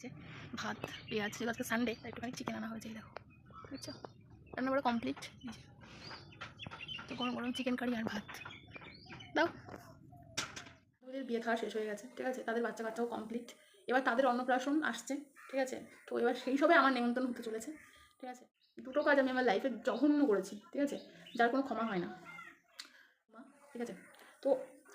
যে ভাত পেঁয়াজ ছিল আজকে সানডে, তাই একটুখানি চিকেন আনা হয়েছে। দেখো বুঝছো, রান্না করা কমপ্লিট। তো গরম গরম চিকেন কারি আর ভাত দাও। ওদের বিয়ে থাওয়া শেষ হয়ে গেছে, ঠিক আছে, তাদের বাচ্চা কাচ্চাও কমপ্লিট। এবার তাদের অন্নপ্রাশন আসছে, ঠিক আছে। তো এবার সেই সবে আমার নেমন্তন্ন হতে চলেছে, ঠিক আছে। দুটো কাজ আমি আমার লাইফে জঘন্য করেছি, ঠিক আছে, যার কোনো ক্ষমা হয় না, ঠিক আছে। তো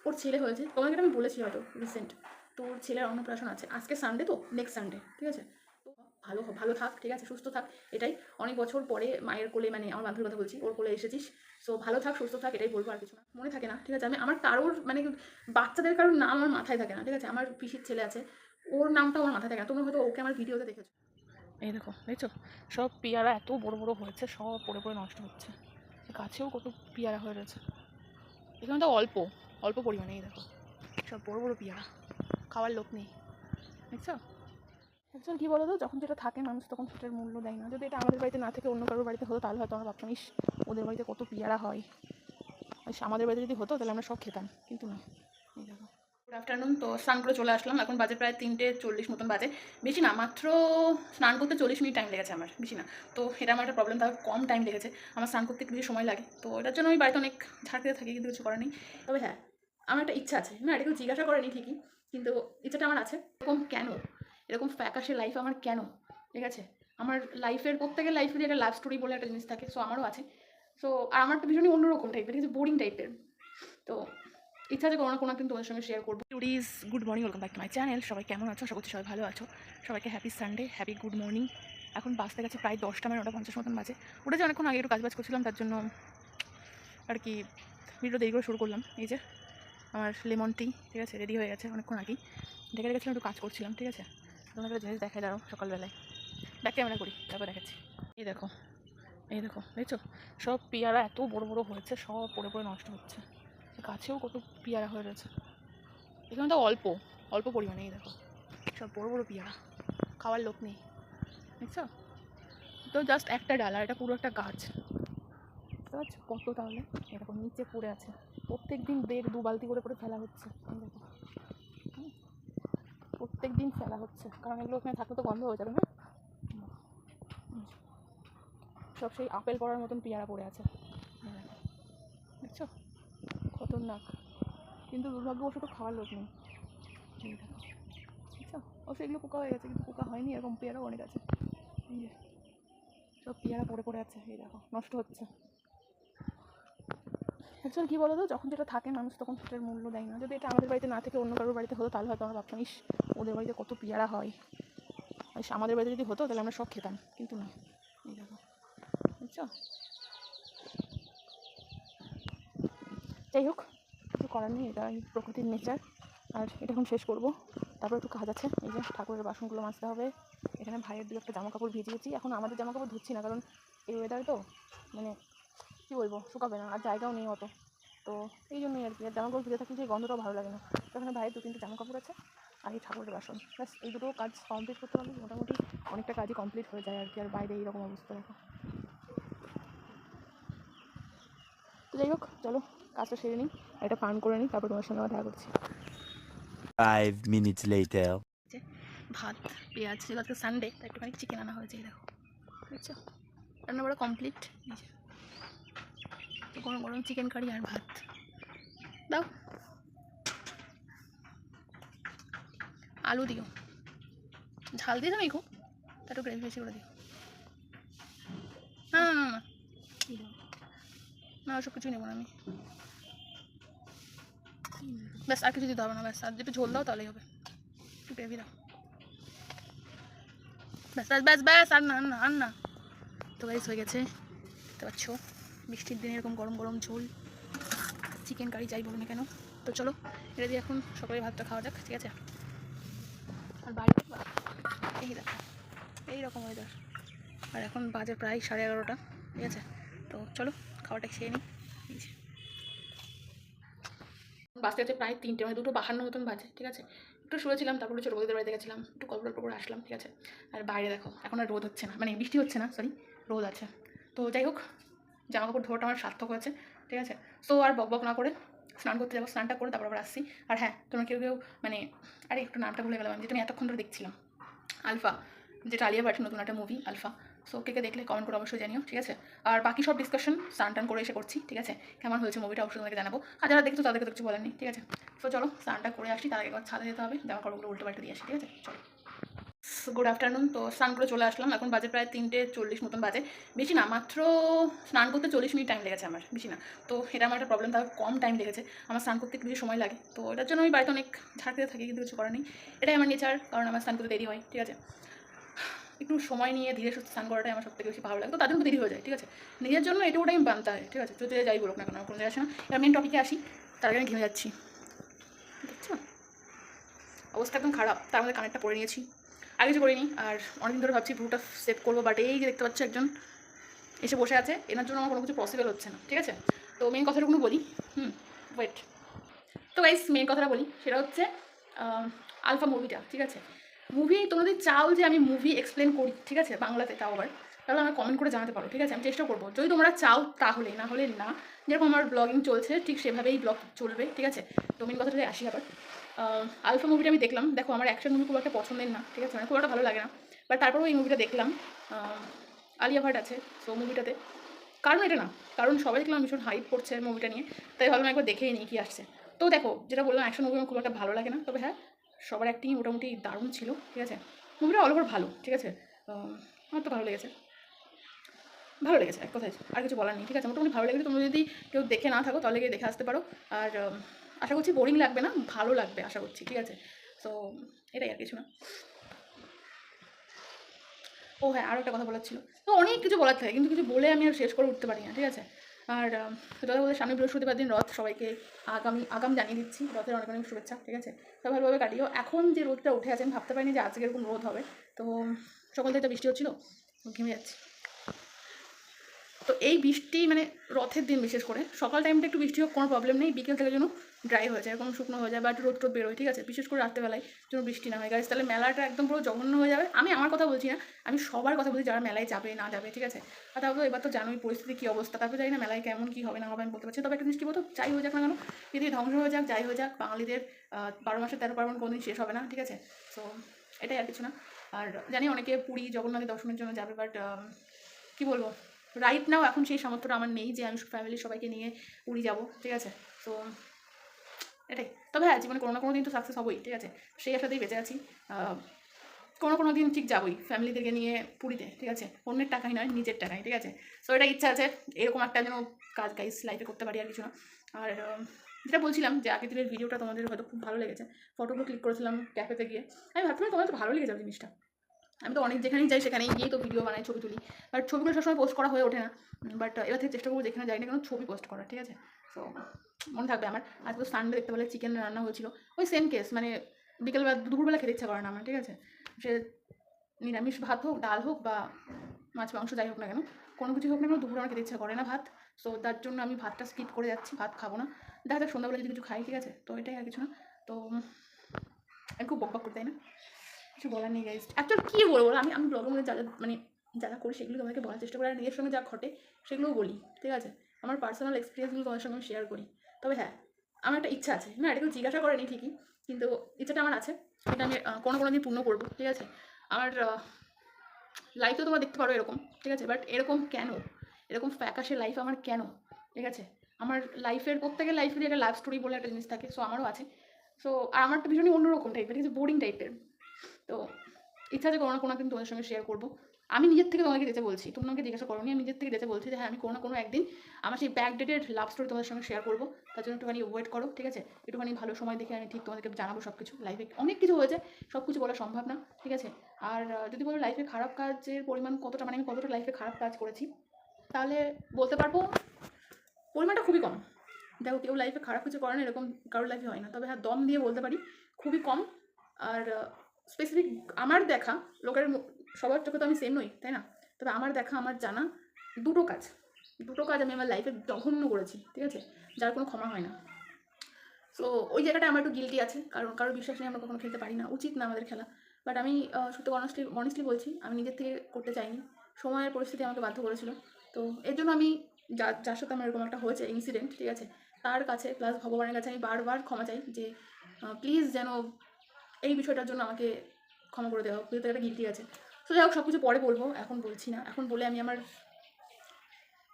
ওর ছেলে হয়েছে, তোমাকে আমি বলেছি হয়তো রিসেন্ট। তো ওর ছেলের অন্নপ্রাশন আছে আজকে সানডে, তো নেক্সট সানডে, ঠিক আছে। তো ভালো ভালো থাক, ঠিক আছে, সুস্থ থাক, এটাই। অনেক বছর পরে মায়ের কোলে, মানে আমার বান্ধবীর কথা বলছি, ওর কোলে এসেছিস। সো ভালো থাক, সুস্থ থাক, এটাই বলবো, আর কিছু না। মনে থাকে না, ঠিক আছে, আমি আমার কারোর মানে বাচ্চাদের কারোর নাম আমার মাথায় থাকে না, ঠিক আছে। আমার পিসির ছেলে আছে, ওর নামটা আমার মাথায় থাকে না। তোমরা হয়তো ওকে আমার ভিডিওতে দেখেছো। এই দেখো, দেখছো, সব পেয়ারা এত বড় বড় হয়েছে, সব পড়ে পড়ে নষ্ট হচ্ছে। গাছেও কত পেয়ারা হয়ে রয়েছে, এখানে তো অল্প অল্প পরিমাণে। এই দেখো, সব বড় বড় পেয়ারা, খাওয়ার লোক নেই, দেখছো। অ্যাকচুয়ালি কী বলো তো, যখন যেটা থাকে মানুষ তখন সেটার মূল্য দেয় না। যদি এটা আমাদের বাড়িতে না থেকে অন্য কারোর বাড়িতে হতো, তাহলে হয়তো আমরা ভাবতাম, ইস ওদের বাড়িতে কত পেয়ারা হয়, আমাদের বাড়িতে যদি হতো তাহলে আমরা সব খেতাম, কিন্তু না। এই দেখো, গুড আফটারনুন। তো স্নান করে চলে আসলাম, এখন বাজে প্রায় 3:40 মতন বাজে। বেশি না, মাত্র স্নান করতে 40 মিনিট টাইম লেগেছে আমার, বেশি না। তো এটা আমার একটা প্রবলেম, তার কম টাইম লেগেছে। আমার স্নান করতে একটু বেশি সময় লাগে, তো এটার জন্য আমি বাড়িতে অনেক ঝাড় খেতে থাকি, কিন্তু কিছু করার নেই। তবে হ্যাঁ, আমার একটা ইচ্ছা আছে, না এটা কেউ জিজ্ঞাসা করেনি ঠিকই, কিন্তু ইচ্ছাটা আমার আছে। এরকম কেন, এরকম ফ্যাকাশে লাইফ আমার কেন, ঠিক আছে। আমার লাইফের, প্রত্যেকের লাইফেরই একটা লাভ স্টোরি বলে একটা জিনিস থাকে, সো আমারও আছে। সো আর আমারটা ভীষণই অন্যরকম টাইপের, ঠিক আছে, বোরিং টাইপের। তো ইচ্ছা আছে কোনো না কোনো একদিন তোমাদের সঙ্গে শেয়ার করবো। Today's good morning, welcome back to my channel. সবাই কেমন আছো? আশা করছি সবাই ভালো আছো। সবাইকে happy Sunday, happy good morning. এখন বাজতে গেছে প্রায় 10টা, মানে 9:50 মতন বাজে। উঠেছে অনেকক্ষণ আগে, একটু কাজবাজ করছিলাম, তার জন্য আর কি ভিডিও দেরি করে শুরু করলাম। এই যে আমার লেমন টি, ঠিক আছে, রেডি হয়ে গেছে অনেকক্ষণ আগেই। ঢেকে রেখেছিলাম, একটু কাজ করছিলাম, ঠিক আছে। তোমাকে একটা জিনিস দেখাই দাঁড়াও, সকালবেলায় ব্যাক ক্যামেরা করি, তারপর দেখাচ্ছি। এই দেখো, এই দেখো, দেখছো, সব পেয়ারা এত বড় বড় হয়েছে, সব পড়ে পড়ে নষ্ট হচ্ছে। গাছেও কত পেয়ারা হয়ে রয়েছে, এখানে তো অল্প অল্প পরিমাণে। এই দেখো, সব বড় বড় পেয়ারা, খাওয়ার লোক নেই, দেখছো। তো জাস্ট একটা ডালা, এটা পুরো একটা গাছ, বুঝতে পারছো কত তাহলে। এরকম নিচে পড়ে আছে, প্রত্যেক দিন 1.5-2 বালতি করে করে ফেলা হচ্ছে। দেখো, প্রত্যেক দিন ফেলা হচ্ছে, কারণ এগুলো ওখানে থাকলে তো গন্ধ হয়ে যাবে না। সব সেই আপেল পড়ার মতন পেয়ারা পড়ে আছে, দেখছো, খতরনাক। কিন্তু দুর্ভাগ্যবশত খাওয়ার লোক নেই। এই দেখো, দেখছো, অবশ্যই এগুলো পোকা হয়ে গেছে, কিন্তু পোকা হয়নি, এরকম পেয়ারাও অনেক আছে। সব পেয়ারা পড়ে পড়ে আছে, এই দেখো, নষ্ট হচ্ছে। অ্যাকচুয়ালি কী বলো তো, যখন যেটা থাকে মানুষ তখন সেটার মূল্য দেয় না। যদি এটা আমাদের বাড়িতে না থেকে অন্য কারোর বাড়িতে হতো, তাহলে হয়তো আমরা ভাবতাম, ইস ওদের বাড়িতে কত পেয়ারা হয়, আমাদের বাড়িতে যদি হতো তাহলে আমরা সব খেতাম, কিন্তু না। এই দেখো, বুঝছো। যাই হোক, কিছু করার নেই, এটা প্রকৃতির নেচার। আর এটা এখন শেষ করবো, তারপর একটু কাজ আছে। এই যে ঠাকুরের বাসনগুলো মাজতে হবে। এখানে ভাইয়ের 2-1টা জামা কাপড় ভিজিয়েছি, এখন আমাদের জামা কাপড় ধুচ্ছি না, কারণ এই ওয়েদার তো মানে কী বলবো, শুকাবে না, আর জায়গাও নেই অত। তো এই জন্যই আর কি, আর জামা কাপড় ভিজে থাকলে সেই গন্ধটাও ভালো লাগে না। তো এখানে ভাইয়ের 2-3টে জামা কাপড় আছে, আর এই ঠাকুরের বাসন, ব্যাস এই দুটো কাজ কমপ্লিট করতে পারলে মোটামুটি অনেকটা কাজই কমপ্লিট হয়ে যায় আর কি। আর বাইরে এইরকম অবস্থা দেখো। তো যাই হোক, চলো কাজটা সেরে নিই, এটা পান করে নিই, তারপর তোমার সঙ্গে আবার দেখা করছি। 5 minutes later. ভাত পেঁয়াজ ছিল আজকে সানডে, তাই একটুখানি চিকেন আনা হয়েছে। দেখো বুঝছো, রান্না করা কমপ্লিট। তো গরম গরম চিকেন কারি আর ভাত দাও। আলু দিও, ঝাল দিয়ে দাও খুব, তা একটু গ্রেভি বেশি করে দিও। না না না না না, ওসব কিছু নেবো না আমি, ব্যাস আর কিছু দিতে হবে না, ব্যাস আর একটু ঝোল দাও তাহলেই হবে, একটু গ্রেভি দাও, ব্যাস ব্যাস ব্যাস ব্যাস, আর না আর না আর না। তো গাইস হয়ে গেছে, দেখতে পাচ্ছ, বৃষ্টির দিনে এরকম গরম গরম ঝোল চিকেন কারি যাই বলো না কেন। তো চলো এটা দিয়ে এখন সকালে ভাতটা খাওয়া যাক, ঠিক আছে। আর বাইরে এই দেখো এইরকম ওয়েদার, আর এখন বাজে প্রায় 11:30, ঠিক আছে। তো চলো খাওয়াটা খেয়ে নিই। বাসতে হচ্ছে প্রায় 3টে, মানে 2:52 মতন বাজে, ঠিক আছে। একটু শুয়েছিলাম, তারপরে ছোটো বৌদিদের বাড়িতে গেছিলাম, একটু গল্প টল্প করে আসলাম, ঠিক আছে। আর বাইরে দেখো, এখন আর রোদ হচ্ছে না, মানে বৃষ্টি হচ্ছে না, সরি, রোদ আছে। তো যাই হোক, জামা কাপড় ধোয়াটা আমার সার্থক হয়েছে, ঠিক আছে। সো আর বক বক না করে স্নান করতে যাবো, স্নানটা করে তারপর আবার আসছি। আর হ্যাঁ, তোমরা কেউ কেউ মানে, আরে একটু নামটা ভুলে গেলাম আমি, যেটা আমি এতক্ষণ ধরে দেখছিলাম, আলফা, যেটা আলিয়া ভাটের নতুন একটা মুভি আলফা। সো কে দেখলে কমেন্ট করে অবশ্যই জানিও, ঠিক আছে। আর বাকি সব ডিসকাশন স্নান টান করে এসে করছি, ঠিক আছে। কেমন হয়েছে মুভিটা অবশ্যই তোমাকে জানাবো। আর যারা দেখছো তাদেরকে তো কিছু বলার নেই, ঠিক আছে। সো চলো স্নানটা করে আসি, তার আগে একবার ছাদে যেতে হবে, জামা কাপড়গুলো উল্টো পাল্টে দিয়ে আসি, ঠিক আছে। চলো, গুড আফটারনুন। তো স্নান করে চলে আসলাম, এখন বাজে প্রায় 3:40 মতন বাজে। বেশি না, মাত্র স্নান করতে 40 মিনিট টাইম লেগেছে আমার, বেশি না। তো এটা আমার একটা প্রবলেম, তার কম টাইম লেগেছে। আমার স্নান করতে একটু বেশি সময় লাগে, তো এটার জন্য আমি বাড়িতে অনেক ঝাড়তে থাকি, কিন্তু কিছু করার নেই। এটাই আমার নেচার, কারণ আমার স্নান করতে দেরি হয়, ঠিক আছে। একটু সময় নিয়ে ধীরে সুস্থে স্নান করাটাই আমার সবথেকে বেশি ভালো লাগে, তো তাদের মধ্যে দেরি হয়ে যায়, ঠিক আছে। নিজের জন্য এটুকু টাইম বানতে হয়, ঠিক আছে। যদি যাই বলুক না কেন, কোনো জায়গায় আসে না। এবার মেন টপিকে আসি, তার আগে আমি ঘেমে যাচ্ছি, দেখছো অবস্থা একদম খারাপ। তার মধ্যে কানেরটা পরে নিয়েছি, আগে কিছু করিনি। আর অনেকদিন ধরে ভাবছি ভ্রুটা সেভ করবো, বাট এই যে দেখতে পাচ্ছ একজন এসে বসে আছে, এনার জন্য আমার কোনো কিছু পসিবল হচ্ছে না, ঠিক আছে। তো মেন কথাটুকু বলি, ওয়েট। তো গাইস মেন কথাটা বলি, সেটা হচ্ছে আলফা মুভিটা, ঠিক আছে। মুভি তোমরা যদি চাও যে আমি মুভি এক্সপ্লেন করি, ঠিক আছে, বাংলাতে, তাও আবার, তাহলে আমার কমেন্ট করে জানাতে পারো, ঠিক আছে। আমি চেষ্টা করবো, যদি তোমরা চাও তাহলে, না হলে না। যেরকম আমার ব্লগিং চলছে ঠিক সেভাবেই ব্লগ চলবে, ঠিক আছে। তো মেন কথাটাই আসি আবার। আলফা মুভিটা আমি দেখলাম, দেখো আমার অ্যাকশন মুভি খুব একটা পছন্দের না, ঠিক আছে, মানে খুব একটা ভালো লাগে না। বাট তারপরেও এই মুভিটা দেখলাম, আলিয়া ভাট আছে সো মুভিটাতে। কারণ এটা না, কারণ সবাই দেখলাম ভীষণ হাইপ করছে মুভিটা নিয়ে, তাই ভাবলাম একবার দেখেই নিই কী আসছে। তো দেখো, যেটা বললাম অ্যাকশন মুভি আমার খুব একটা ভালো লাগে না, তবে হ্যাঁ সবার অ্যাক্টিং মোটামুটি দারুণ ছিল, ঠিক আছে। মুভিটা অল ওভার ভালো, ঠিক আছে। আমার তো ভালো লেগেছে, ভালো লেগেছে এক কথায়, আর কিছু বলার নেই, ঠিক আছে। মোটামুটি ভালো লেগেছে, তোমরা যদি কেউ দেখে না থাকো তাহলে গিয়ে দেখে আসতে পারো। আর আশা করছি বোরিং লাগবে না, ভালো লাগবে আশা করছি, ঠিক আছে। সো এটাই আর কিছু না। ও হ্যাঁ, আরও একটা কথা বলার ছিল। তো অনেক কিছু বলার থাকে, কিন্তু কিছু বলে আমি আর শেষ করে উঠতে পারি না, ঠিক আছে। আর সেটা বলতে সামনে বৃহস্পতিবার দিন রথ, সবাইকে আগাম জানিয়ে দিচ্ছি রথের অনেক অনেক শুভেচ্ছা, ঠিক আছে। সবাই ভালোভাবে কাটিও। এখন যে রোদটা উঠে আছে আমি ভাবতে পারিনি যে আজকে এরকম রোদ হবে। তো সকাল থেকে বৃষ্টি হচ্ছিলো, ঘেমে যাচ্ছি। তো এই বৃষ্টি মানে রথের দিন বিশেষ করে সকাল টাইমটা একটু বৃষ্টি হোক কোনো প্রবলেম নেই, বিকেল থেকে যেন ড্রাই হয়ে যায়, এরকম শুকনো হয়ে যায়, বা একটু রোদ টোদ বেরোয়, ঠিক আছে। বিশেষ করে রাত্রেবেলায় যেন বৃষ্টি না হয় গাইস, তাহলে মেলাটা একদম পুরো জঘন্য হয়ে যাবে। আমি আমার কথা বলছি না, আমি সবার কথা বলছি যারা মেলায় যাবে না যাবে, ঠিক আছে। আর তারপর এবার তো জানোই পরিস্থিতি কী অবস্থা, তারপর জানি না মেলায় কেমন কী হবে না হবে আমি বলতে পারছি। তবে একটা জিনিস কী বলতো, যাই হয়ে যাক না কেন, পৃথিবী ধ্বংস হয়ে যাক, যাই হয়ে যাক, বাঙালিদের 12 মাসে 13 পার্বণ কোনোদিন শেষ হবে না, ঠিক আছে। সো এটাই আর কিছু না। আর জানি অনেকে পুরী জগন্নাথের দর্শনের জন্য যাবে, বাট কী বলবো, রাইট নাও এখন সেই সামর্থ্যটা আমার নেই যে আমি ফ্যামিলির সবাইকে নিয়ে পুরী যাবো, ঠিক আছে। তো এটাই। তবে হ্যাঁ, জীবনে কোনো না কোনো দিন তো সাকসেস হবোই, ঠিক আছে। সেই আশাতেই বেঁচে আছি। কোনো দিন ঠিক যাবোই ফ্যামিলিদেরকে নিয়ে পুরীতে, ঠিক আছে। অন্যের টাকাই নয়, নিজের টাকাই, ঠিক আছে। সো এটা ইচ্ছা আছে, এরকম একটা যেন কাজ গাইস লাইফে করতে পারি, আর কিছু না। আর যেটা বলছিলাম যে আগের দিনের ভিডিওটা তোমাদের হয়তো খুব ভালো লেগেছে, ফটোগুলো ক্লিক করেছিলাম ক্যাফেতে গিয়ে। আমি ভাবছিলাম তোমাদের তো ভালো লেগে যাবে জিনিসটা। আমি তো অনেক যেখানেই যাই সেখানেই গিয়েই তো ভিডিও বানাই, ছবি তুলি, বাট ছবিগুলো সবসময় পোস্ট করা হয়ে ওঠে না। বাট এবার থেকে চেষ্টা করবো যেখানে যাই না কেন ছবি পোস্ট করা, ঠিক আছে। সো মনে থাকবে আমার। আজকে তো সানডে দেখতে পেলে চিকেন রান্না হয়েছিল, ওই সেম কেস, মানে বিকেলবেলা দুপুরবেলা খেতে ইচ্ছা করে না আমার, ঠিক আছে। সে নিরামিষ ভাত হোক, ডাল হোক, বা মাছ মাংস যাই হোক না কেন, কোনো কিছু হোক না কেন, দুপুরে আমার খেতে ইচ্ছা করে না ভাত। সো তার জন্য আমি ভাতটা স্কিপ করে যাচ্ছি, ভাত খাবো না। দেখা যাক সন্ধ্যাবেলা যদি কিছু খাই, ঠিক আছে। তো এটাই আর কিছু না। তো আমি খুব বকবক করি, তাই না? কিছু বলার নেই গাইজ। অ্যাকচুয়ালি কী বলবো, আমি আমি ব্লগের মধ্যে যা যা মানে যা যা করি সেগুলো তোমাদেরকে বলার চেষ্টা করি, আর নিজের সঙ্গে যা ঘটে সেগুলোও বলি, ঠিক আছে। আমার পার্সোনাল এক্সপিরিয়েন্সগুলো তোমাদের সঙ্গে আমি শেয়ার করি। তবে হ্যাঁ, আমার একটা ইচ্ছা আছে, না এটা কেউ জিজ্ঞাসা করেনি ঠিকই, কিন্তু ইচ্ছাটা আমার আছে, এটা আমি কোনো দিন পূর্ণ করবো, ঠিক আছে। আমার লাইফে তোমরা দেখতে পারো এরকম, ঠিক আছে, বাট এরকম কেন, এরকম ফ্যাকাশে লাইফ আমার কেন, ঠিক আছে। আমার লাইফের প্রত্যেকের লাইফেরই একটা লাভ স্টোরি বলে একটা জিনিস থাকে, সো আমারও আছে। সো আর আমারটা ভীষণই অন্যরকম টাইপের, ঠিক আছে, বোরিং টাইপের। তো ইচ্ছা আছে কোনো না কোনো একদিন তোমাদের সঙ্গে শেয়ার করবো। আমি নিজের থেকে তোমাকে যেতে বলছি, তুমি আমাকে জিজ্ঞাসা করোনি, আমি নিজের থেকে যেতে বলছি যে হ্যাঁ আমি কোনো না কোনো একদিন আমার সেই ব্যাক ডেটেড লাভ স্টোরি তোমাদের সঙ্গে শেয়ার করবো। তার জন্য একটুখানি ওয়েট করো, ঠিক আছে। একটুখানি ভালো সময় দেখে আমি ঠিক তোমাদেরকে জানাবো সব কিছু। লাইফে অনেক কিছু হয়েছে, সব কিছু বলা সম্ভব না, ঠিক আছে। আর যদি বলো লাইফে খারাপ কাজের পরিমাণ কতটা, মানে আমি কতটা লাইফে খারাপ কাজ করেছি, তাহলে বলতে পারবো পরিমাণটা খুবই কম। দেখো, কেউ লাইফে খারাপ কিছু করে না এরকম কারোর লাইফে হয় না, তবে হ্যাঁ দম দিয়ে বলতে পারি খুবই কম। আর স্পেসিফিক আমার দেখা, লোকের সবার চোখে তো আমি সেম নই, তাই না। তবে আমার দেখা, আমার জানা দুটো কাজ আমি আমার লাইফে জঘন্য করেছি, ঠিক আছে, যার কোনো ক্ষমা হয় না। সো ওই জায়গাটা আমার একটু গিল্টি আছে, কারণ কারোর বিশ্বাস নিয়ে আমরা কখনো খেলতে পারি না, উচিত না আমাদের খেলা। বাট আমি সত্যি অনেস্টলি বলছি, আমি নিজের থেকে করতে চাইনি, সময়ের পরিস্থিতি আমাকে বাধ্য করেছিল। তো এর জন্য আমি যার সাথে আমার এরকম একটা হয়েছে ইনসিডেন্ট, ঠিক আছে, তার কাছে প্লাস ভগবানের কাছে আমি বারবার ক্ষমা চাই যে প্লিজ যেন এই বিষয়টার জন্য আমাকে ক্ষমা করে দেওয়া হোক, যেহেতু একটা গিল্টি আছে। তো যাই হোক, সব কিছু পরে বলবো, এখন বলছি না। এখন বলে আমি আমার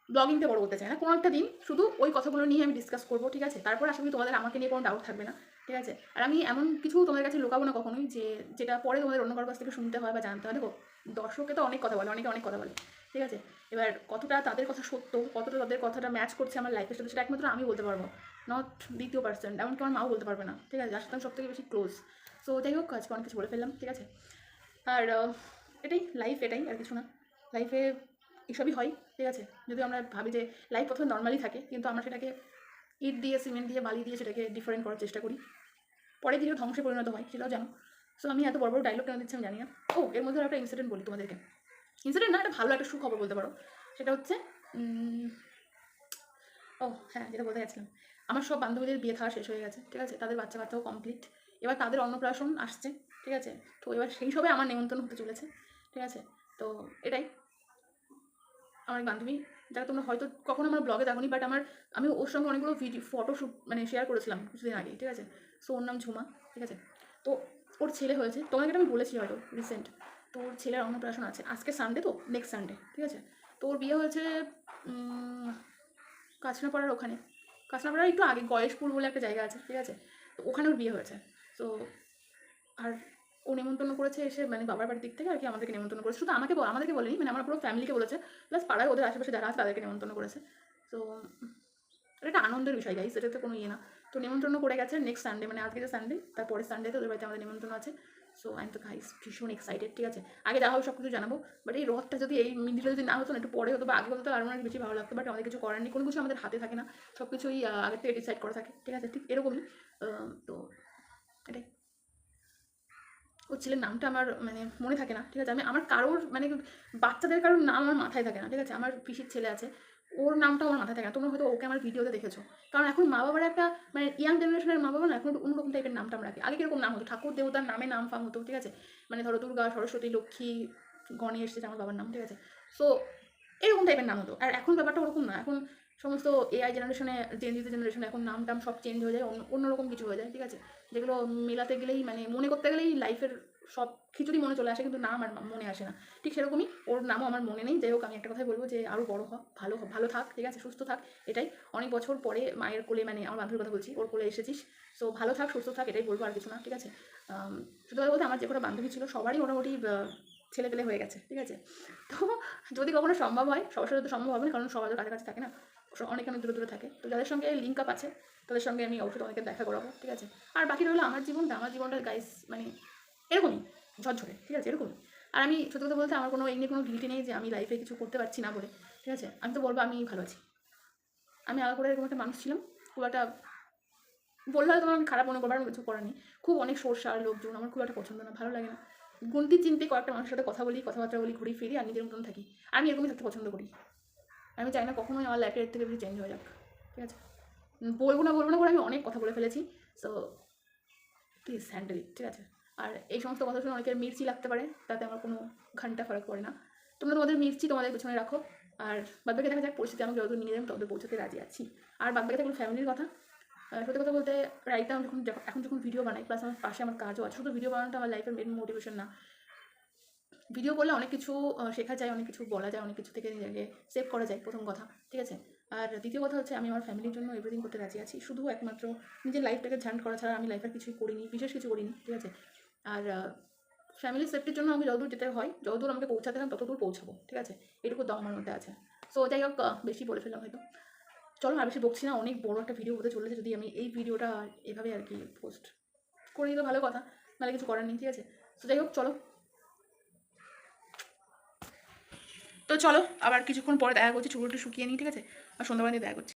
ব্লগিংটা বড় করতে চাই না। কোনো একটা দিন শুধু ওই কথাগুলো নিয়ে আমি ডিসকাস করবো, ঠিক আছে? তারপর আশা করি তোমাদের আমাকে নিয়ে কোনো ডাউট থাকবে না, ঠিক আছে? আর আমি এমন কিছু তোমাদের কাছে লুকাবো না কখনোই যে যেটা পরে তোমাদের অন্য কারোর কাছ থেকে শুনতে হয় বা জানতে হয়। দেখো, দর্শকে তো অনেক কথা বলে, অনেকে অনেক কথা বলে, ঠিক আছে? এবার কতটা তাদের কথা সত্য, কতটা তাদের কথাটা ম্যাচ করছে আমার লাইফের সাথে, সেটা একমাত্র আমি বলতে পারবো, নট দ্বিতীয় পার্সন। এমনকি আমার মাও বলতে পারবে না, ঠিক আছে? যার সাথে আমি সব থেকে বেশি ক্লোজ। সো যাই হোক, আজকে অনেক কিছু বলে ফেললাম, ঠিক আছে? আর এটাই লাইফ, এটাই আর কিছু না। লাইফে এসবই হয়, ঠিক আছে? যদি আমরা ভাবি যে লাইফ প্রথমে নর্মালি থাকে, কিন্তু আমরা সেটাকে ইট দিয়ে, সিমেন্ট দিয়ে, বালি দিয়ে সেটাকে ডিফারেন্ট করার চেষ্টা করি, পরে গিয়ে ধ্বংসে পরিণত হয়, সেটাও জানো। সো আমি এত বড় বড় ডায়লগ কেন দিচ্ছি আমি জানি না। ও, এর মধ্যে একটা ইনসিডেন্ট বলি তোমাদেরকে। ইনসিডেন্ট না, একটা ভালো একটা সুখবর বলতে পারো। সেটা হচ্ছে ও হ্যাঁ, যেটা বলতে গেছিলাম, আমার সব বান্ধবীদের বিয়ে থাওয়া শেষ হয়ে গেছে, ঠিক আছে? তাদের বাচ্চা কাচ্চাও কমপ্লিট। এবার তাদের অন্নপ্রাশন আসছে, ঠিক আছে? তো এবার সেই সবে আমার নিমন্ত্রণ হতে চলেছে, ঠিক আছে? তো এটাই আমার এক বান্ধবী, যারা তোমরা হয়তো কখনো আমার ব্লগে দেখোনি, বাট আমি ওর সঙ্গে অনেকগুলো ভিডিও ফটোশ্যুট মানে শেয়ার করেছিলাম কিছুদিন আগে, ঠিক আছে? সো ওর নাম ঝুমা, ঠিক আছে? তো ওর ছেলে হয়েছে, তোমাকে আমি বলেছি হয়তো রিসেন্ট। তো ওর ছেলের অন্নপ্রাশন আছে আজকে সানডে, তো নেক্সট সানডে, ঠিক আছে? তো ওর বিয়ে হয়েছে কাঁচনাপাড়ার ওখানে, কাঁচনাপাড়ার একটু আগে গয়েশপুর বলে একটা জায়গা আছে, ঠিক আছে? তো ওখানে ওর বিয়ে হয়েছে। তো আর ও নেমন্তন্ন করেছে এসে, মানে বাবার বাড়ির দিক থেকে আর কি আমাদেরকে নেমন্তন্ন করেছে। শুধু আমাদেরকে বলেনি, মানে আমার পুরো ফ্যামিলিকে বলেছে, প্লাস পাড়ায় ওদের আশেপাশে যারা আছে তাদেরকে নেমন্তন্ন করেছে। তো এটা একটা আনন্দের বিষয় গাইস, এটাতে কোনো ইয়ে না। তো নেমন্তন্ন করে গেছে নেক্সট সানডে, মানে আজকে যে সানডে তারপরে সানডেতে ওদের বাড়িতে আমাদের নেমন্তন্ন আছে। সো আই এম তো গাইস ভীষণ এক্সাইটেড, ঠিক আছে? আগে যা হবে সব কিছু জানাবো, বাট এই রথটা যদি এই মিডিলে যদি না হতো না, একটু পরে হতো বা আগে হতো, আরও অনেক বেশি ভালো লাগতো। বাট আমাদের কিছু করার নেই, কোনো কিছু আমাদের হাতে থাকে না, সব কিছুই আগের থেকে ডিসাইড করা থাকে, ঠিক আছে? ঠিক এরকমই। তো এটাই। ওর ছেলের নামটা আমার মানে মনে থাকে না, ঠিক আছে? আমার কারোর মানে বাচ্চাদের কারোর নাম আমার মাথায় থাকে না, ঠিক আছে? আমার পিসির ছেলে আছে, ওর নামটাও আমার মাথায় থাকে না। তোমরা হয়তো ওকে আমার ভিডিওতে দেখেছো, কারণ এখন মা বাবার একটা মানে ইয়াং জেনারেশনের মা বাবা না এখন একটু অন্যরকম টাইপের নামটা আমরা রাখি। আগে কিরকম নাম হতো, ঠাকুর দেবতার নামে নাম ফাম হতো, ঠিক আছে? মানে ধরো দুর্গা, সরস্বতী, লক্ষ্মী, গণেশ, যেটা আমার বাবার নাম, ঠিক আছে? সো এরকম টাইপের নাম হতো। আর এখন ব্যাপারটা ওরকম না, এখন সমস্ত এআই জেনারেশনে, জেনজিতে জেনারেশনে এখন নাম টাম সব চেঞ্জ হয়ে যায়, অন্যরকম কিছু হয়ে যায়, ঠিক আছে? যেগুলো মেলাতে গেলেই মানে মনে করতে গেলেই লাইফের সব কিছুরই মনে চলে আসে, কিন্তু নাম আর মনে আসে না। ঠিক সেরকমই ওর নামও আমার মনে নেই। যাই হোক, আমি একটা কথাই বলবো যে আরও বড় হ, ভালো থাক, ঠিক আছে? সুস্থ থাক, এটাই। অনেক বছর পরে মায়ের কোলে, মানে আমার বান্ধবীর কথা বলছি, ওর কোলে এসেছিস। সো ভালো থাক, সুস্থ থাক, এটাই বলবো, আর কিছু না, ঠিক আছে? শুধু কথা বলতে আমার যে কটা বান্ধবী ছিল সবারই মোটামুটি ছেলে পেলে হয়ে গেছে, ঠিক আছে? তো যদি কখনো সম্ভব হয়, সবার সাথে তো সম্ভব হবে না, কারণ সবাই তো কাছাকাছি থাকে না, অনেক অনেক দূরে দূরে থাকে। তো যাদের সঙ্গে লিঙ্ক আপ আছে তাদের সঙ্গে আমি অবশ্যই অনেকে দেখা করাবো, ঠিক আছে? আর বাকি রইলো আমার জীবনটা গাইস মানে এরকমই ঝরঝরে, ঠিক আছে? এরকমই। আর আমি সত্যি কথা বলতে আমার কোনো এই নিয়ে কোনো গিল্টি নেই যে আমি লাইফে কিছু করতে পারছি না বলে, ঠিক আছে? আমি তো বলবো আমি ভালো আছি। আমি আলাদা করে এরকম একটা মানুষ ছিলাম, খুব একটা বললে হয়তো তোমার আমি খারাপ মনে করবার, কিছু করার নেই। খুব অনেক সরসার লোকজন আমার খুব একটা পছন্দ না, ভালো লাগে না। গুনতি চিনতে কয়েকটা মানুষের সাথে কথা বলি, কথাবার্তা বলি, ঘুরি ফিরি, আর নিজের মতন থাকি। আমি এরকমই থাকতে পছন্দ করি। আমি চাই না কখনোই আমার লাইফের এর থেকে বেশি চেঞ্জ হয়ে যাক, ঠিক আছে? বলবো না করে আমি অনেক কথা বলে ফেলেছি। সো প্লিজ হ্যান্ডেল ইট, ঠিক আছে? আর এই সমস্ত কথা শুনে অনেকের মির্চি লাগতে পারে, তাতে আমার কোনো ঘন্টা ফারাক পড়ে না। তোমরা তোমাদের মির্চি তোমাদের পেছনে রাখো, আর বাদবাকি দেখা যাক, পরিস্থিতি আমাকে যতদূর নিয়ে যাবেন ততদূর পৌঁছতে রাজি আছি। আর বাদবাকি থাকলো ফ্যামিলির কথা। সত্যি কথা বলতে রাইতে আমি এখন যখন ভিডিও বানাই, প্লাস আমার পাশে আমার কাজও আছে, শুধু ভিডিও বানানোটা আমার লাইফের মেন মোটিভেশন না। ভিডিও করলে অনেক কিছু শেখা যায়, অনেক কিছু বলা যায়, অনেক কিছু থেকে নিজেকে সেভ করা যায়, প্রথম কথা, ঠিক আছে? আর দ্বিতীয় কথা হচ্ছে আমি আমার ফ্যামিলির জন্য এভরিথিং করতে রাজি আছি, শুধু একমাত্র নিজের লাইফটাকে ঝান্ট করা ছাড়া আমি লাইফের কিছুই করিনি, বিশেষ কিছু করিনি, ঠিক আছে? আর ফ্যামিলি সেফটির জন্য আমি যতদূর যেতে হয়, যতদূর আমাকে পৌঁছাতে হয় ততদূর পৌঁছাবো, ঠিক আছে? এটুকু দম আমার মধ্যে আছে। সো যাই হোক, বেশি বলে ফেললাম হয়তো। চলো আর বেশি বকছি না, অনেক বড় একটা ভিডিও হতে চলেছে যদি আমি এই ভিডিওটা এভাবে আর কি পোস্ট করে দিলে ভালো কথা, নাহলে কিছু করার নেই, ঠিক আছে? সো যাই হোক, চলো আবার কিছুক্ষণ পরে দেখা করছি, চুলটা শুকিয়ে নিই, ঠিক আছে? আর সন্ধ্যাবেলা দিয়ে দেখা করছি।